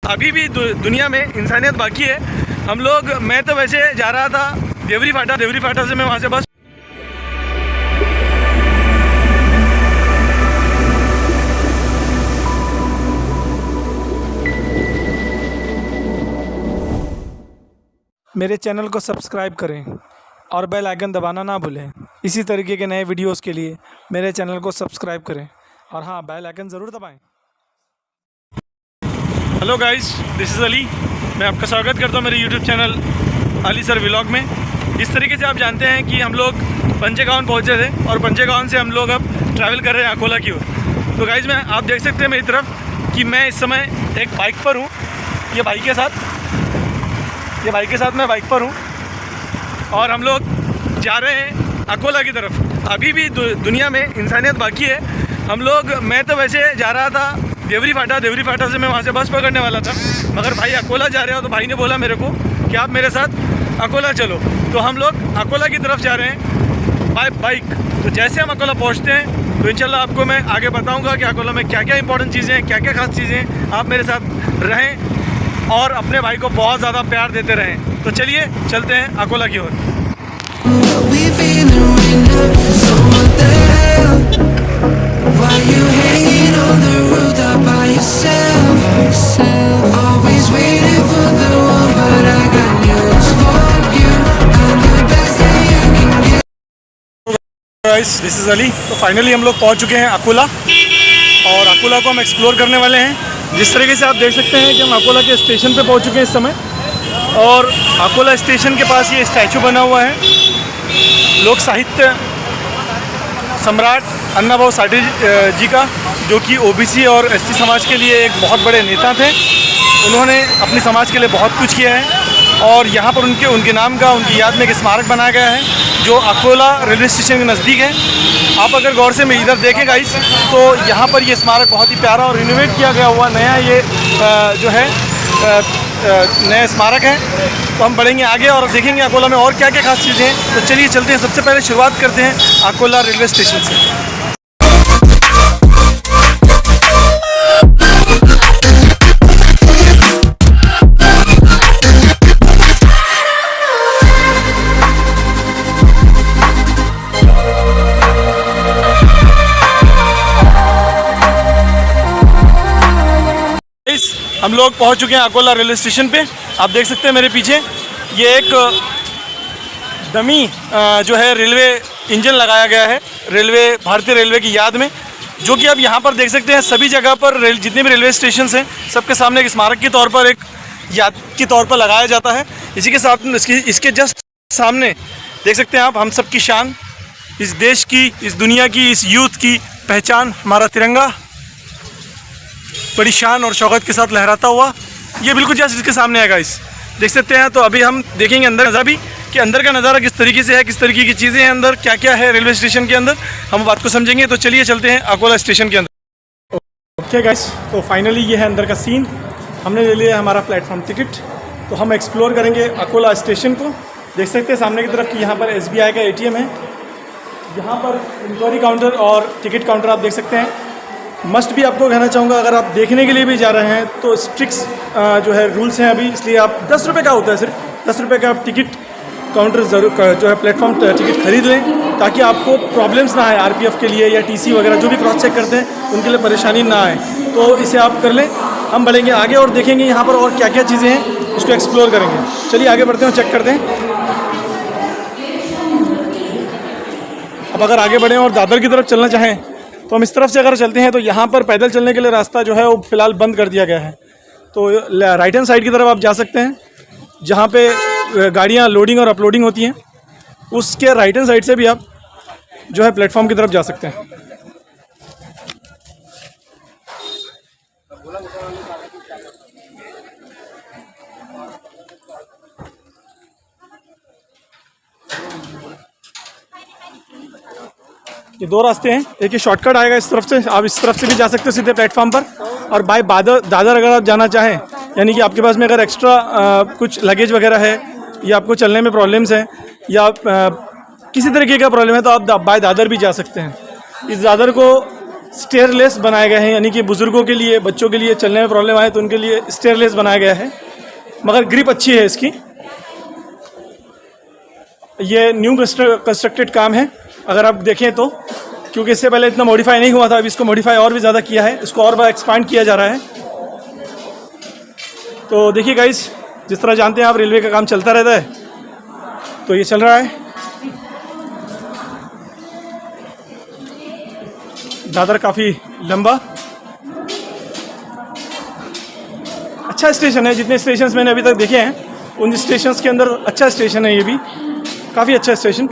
अभी भी दुनिया में इंसानियत बाकी है। हम लोग, मैं तो वैसे जा रहा था देवरी फाटा से मैं वहाँ से बस मेरे चैनल को सब्सक्राइब करें और बेल आइकन दबाना ना भूलें। इसी तरीके के नए वीडियोस के लिए मेरे चैनल को सब्सक्राइब करें और हाँ, बेल आइकन ज़रूर दबाएं। Hello guys, this is Ali. मैं आपका स्वागत करता हूँ मेरे YouTube channel Ali sir vlog में। इस तरीके से आप जानते हैं कि हम लोग पंचेगांव पहुँचे थे और पंचेगांव से हम लोग अब ट्रैवल कर रहे हैं अकोला की ओर। तो गाइस, आप देख सकते हैं मेरी तरफ कि मैं इस समय एक बाइक पर हूँ। ये बाइक के साथ मैं बाइक पर हूँ और हम लोग जा रहे हैं अकोला की तरफ। अभी भी दुनिया में इंसानियत बाकी है। हम लोग, मैं तो वैसे जा रहा था देवरी फाटा से मैं वहाँ से बस पकड़ने वाला था, मगर भाई अकोला जा रहे हो तो भाई ने बोला मेरे को कि आप मेरे साथ अकोला चलो। तो हम लोग अकोला की तरफ जा रहे हैं बाय बाइक। तो जैसे हम अकोला पहुँचते हैं तो इंशाल्लाह आपको मैं आगे बताऊँगा कि अकोला में क्या क्या इंपॉर्टेंट चीज़ें हैं, क्या क्या खास चीज़ें हैं। आप मेरे साथ रहें और अपने भाई को बहुत ज़्यादा प्यार देते रहें। तो चलिए चलते हैं अकोला की ओर। This is Ali. तो फाइनली हम लोग पहुंच चुके हैं अकोला और अकोला को हम एक्सप्लोर करने वाले हैं। जिस तरीके से आप देख सकते हैं कि हम अकोला के स्टेशन पे पहुंच चुके हैं इस समय, और अकोला स्टेशन के पास ये स्टैचू बना हुआ है लोक साहित्य सम्राट अन्ना भाऊ साठे जी का, जो कि ओबीसी और एसटी समाज के लिए एक बहुत बड़े नेता थे। उन्होंने अपने समाज के लिए बहुत कुछ किया है और यहाँ पर उनके नाम का, उनकी याद में एक स्मारक बनाया गया है जो अकोला रेलवे स्टेशन के नज़दीक है। आप अगर गौर से इधर देखें गाइस, तो यहाँ पर ये स्मारक बहुत ही प्यारा और रिनोवेट किया गया हुआ नया ये जो है नया स्मारक है। तो हम बढ़ेंगे आगे और देखेंगे अकोला में और क्या क्या खास चीज़ें हैं। तो चलिए चलते हैं। सबसे पहले शुरुआत करते हैं अकोला रेलवे स्टेशन से। हम लोग पहुंच चुके हैं अकोला रेलवे स्टेशन पे। आप देख सकते हैं मेरे पीछे ये एक डमी जो है रेलवे इंजन लगाया गया है भारतीय रेलवे की याद में, जो कि आप यहाँ पर देख सकते हैं सभी जगह पर जितने भी रेलवे स्टेशन हैं सबके सामने एक स्मारक के तौर पर, एक याद के तौर पर लगाया जाता है। इसी के साथ इसके जस्ट सामने देख सकते हैं आप हम सब की शान, इस देश की, इस दुनिया की, इस यूथ की पहचान हमारा तिरंगा बड़ी शान और शौकत के साथ लहराता हुआ ये बिल्कुल जैसे इसके सामने है गाइस, देख सकते हैं। तो अभी हम देखेंगे अंदर भी कि अंदर का नज़ारा किस तरीके से है, किस तरीके की चीज़ें हैं अंदर, क्या क्या है रेलवे स्टेशन के अंदर, हम बात को समझेंगे। तो चलिए चलते हैं अकोला स्टेशन के अंदर। ओके गाइस, तो फाइनली ये है अंदर का सीन। हमने ले लिया हमारा प्लेटफॉर्म टिकट, तो हम एक्सप्लोर करेंगे अकोला स्टेशन को। देख सकते हैं सामने की तरफ कि यहाँ पर SBI का ATM है, यहाँ पर इंक्वायरी काउंटर और टिकट काउंटर आप देख सकते हैं। मस्ट भी आपको कहना चाहूँगा, अगर आप देखने के लिए भी जा रहे हैं तो स्ट्रिक्स जो है रूल्स हैं अभी, इसलिए आप 10 रुपये का होता है, सिर्फ 10 रुपये का आप टिकट काउंटर ज़रूर जो है प्लेटफॉर्म टिकट खरीद लें, ताकि आपको प्रॉब्लम्स ना आए RPF के लिए या TC वगैरह जो भी क्रॉस चेक करते हैं उनके लिए परेशानी ना आए। तो इसे आप कर लें। हम बढ़ेंगे आगे और देखेंगे यहाँ पर और क्या क्या चीज़ें हैं, उसको एक्सप्लोर करेंगे। चलिए आगे बढ़ते हैं, चेक करते हैं। अब अगर आगे बढ़ें और दादर की तरफ चलना चाहें तो हम इस तरफ से अगर चलते हैं तो यहाँ पर पैदल चलने के लिए रास्ता जो है वो फ़िलहाल बंद कर दिया गया है। तो राइट हैंड साइड की तरफ आप जा सकते हैं, जहाँ पे गाड़ियाँ लोडिंग और अपलोडिंग होती हैं, उसके राइट हैंड साइड से भी आप जो है प्लेटफॉर्म की तरफ जा सकते हैं। ये दो रास्ते हैं, एक ये शॉर्टकट आएगा इस तरफ से, आप इस तरफ से भी जा सकते हो सीधे प्लेटफॉर्म पर, और बाय दादर अगर आप जाना चाहें, यानी कि आपके पास में अगर एक्स्ट्रा कुछ लगेज वगैरह है या आपको चलने में प्रॉब्लम्स हैं या किसी तरीके का प्रॉब्लम है तो आप बाय दादर भी जा सकते हैं। इस दादर को स्टेयरलेस बनाए गए हैं, यानी कि बुज़ुर्गों के लिए, बच्चों के लिए चलने में प्रॉब्लम आए तो उनके लिए स्टेयरलेस बनाया गया है, मगर ग्रिप अच्छी है इसकी। ये न्यू कंस्ट्रक्टेड काम है अगर आप देखें तो, क्योंकि इससे पहले इतना मॉडिफाई नहीं हुआ था। अभी इसको मॉडिफाई और भी ज़्यादा किया है, इसको और बड़ा एक्सपांड किया जा रहा है। तो देखिए गाइस, जिस तरह जानते हैं आप रेलवे का काम चलता रहता है, तो ये चल रहा है। दादर काफ़ी लंबा अच्छा स्टेशन है। जितने स्टेशंस मैंने अभी तक देखे हैं उन स्टेशंस के अंदर अच्छा स्टेशन है, ये भी काफ़ी अच्छा स्टेशन।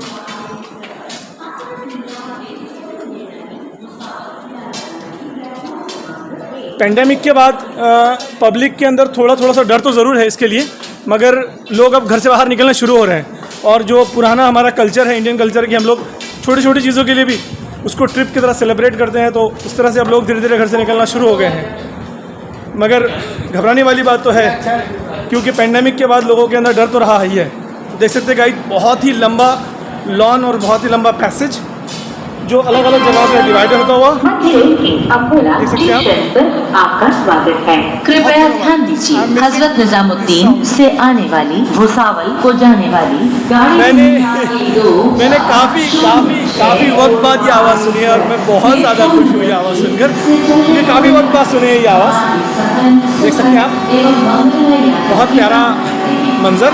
पेंडेमिक के बाद पब्लिक के अंदर थोड़ा सा डर तो ज़रूर है इसके लिए, मगर लोग अब घर से बाहर निकलना शुरू हो रहे हैं। और जो पुराना हमारा कल्चर है, इंडियन कल्चर, कि हम लोग छोटी छोटी चीज़ों के लिए भी उसको ट्रिप की तरह सेलिब्रेट करते हैं, तो उस तरह से अब लोग धीरे धीरे घर से निकलना शुरू हो गए हैं। मगर घबराने वाली बात तो है, क्योंकि पेंडेमिक के बाद लोगों के अंदर डर तो रहा ही है। देख सकते हैं गाइस, बहुत ही लंबा लॉन और बहुत ही लंबा पैसेज जो अलग अलग जगहों से डिवाइड होता हुआ, देख सकते हैं आप। आपका स्वागत है। कृपया ध्यान दीजिए, हजरत निजामुद्दीन से आने वाली भुसावल को जाने वाली गाड़ी मैंने काफ़ी वक्त बाद ये आवाज़ सुनी है और मैं बहुत ज़्यादा खुश हुई आवाज़ सुनकर। ये काफ़ी वक्त बाद सुनी है ये आवाज़। देख सकते हैं आप, बहुत प्यारा मंजर,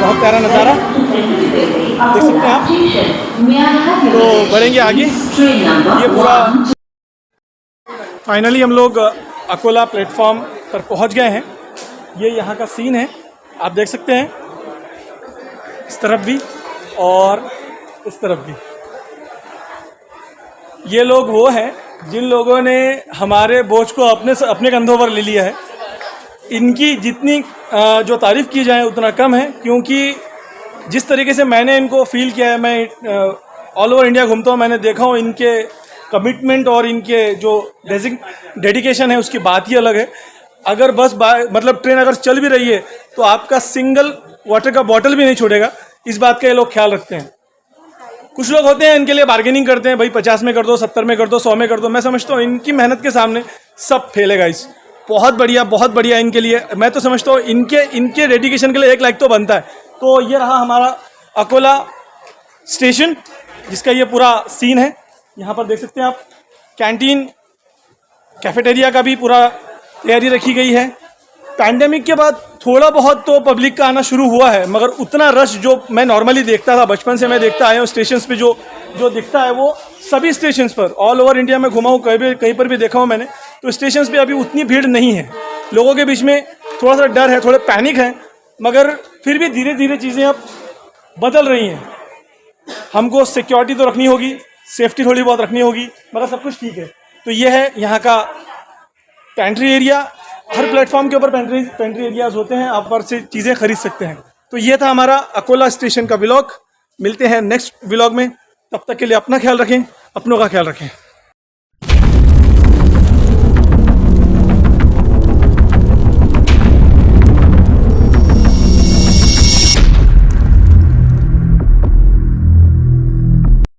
बहुत प्यारा नज़ारा देख सकते हैं आप। तो बढ़ेंगे आगे। ये पूरा फाइनली हम लोग अकोला प्लेटफॉर्म पर पहुंच गए हैं। ये यहाँ का सीन है, आप देख सकते हैं, इस तरफ भी और इस तरफ भी। ये लोग वो हैं जिन लोगों ने हमारे बोझ को अपने कंधों पर ले लिया है। इनकी जितनी जो तारीफ़ की जाए उतना कम है, क्योंकि जिस तरीके से मैंने इनको फील किया है, मैं ऑल ओवर इंडिया घूमता हूँ, मैंने देखा हूँ इनके कमिटमेंट और इनके जो डेडिकेशन है उसकी बात ही अलग है। अगर बस मतलब ट्रेन अगर चल भी रही है तो आपका सिंगल वाटर का बॉटल भी नहीं छोड़ेगा, इस बात का ये लोग ख्याल रखते हैं। कुछ लोग होते हैं इनके लिए बार्गेनिंग करते हैं, भाई 50 में कर दो, 70 में कर दो, 100 में कर दो। मैं समझता हूँ इनकी मेहनत के सामने सब फेलेगा। इस बहुत बढ़िया इनके लिए। मैं तो समझता हूँ इनके डेडिकेशन के लिए 1 लाइक तो बनता है। तो ये रहा हमारा अकोला स्टेशन, जिसका ये पूरा सीन है। यहाँ पर देख सकते हैं आप, कैंटीन, कैफेटेरिया का भी पूरा तैयारी रखी गई है। पैंडेमिक के बाद थोड़ा बहुत तो पब्लिक का आना शुरू हुआ है, मगर उतना रश जो मैं नॉर्मली देखता था, बचपन से मैं देखता आया हूँ स्टेशंस पे जो दिखता है, वो सभी स्टेशंस पर ऑल ओवर इंडिया में घुमा हूँ, कहीं पर भी देखा हूँ मैंने, तो स्टेशंस पे अभी उतनी भीड़ नहीं है। लोगों के बीच में थोड़ा सा डर है, थोड़े पैनिक है, मगर फिर भी धीरे धीरे चीज़ें अब बदल रही हैं। हमको सिक्योरिटी तो रखनी होगी, सेफ्टी थोड़ी बहुत रखनी होगी, मगर सब कुछ ठीक है। तो ये है यहाँ का पेंट्री एरिया। हर प्लेटफॉर्म के ऊपर पेंट्री एरियाज होते हैं, आप पर से चीज़ें खरीद सकते हैं। तो ये था हमारा अकोला स्टेशन का व्लॉग। मिलते हैं नेक्स्ट व्लॉग में, तब तक के लिए अपना ख्याल रखें, अपनों का ख्याल रखें।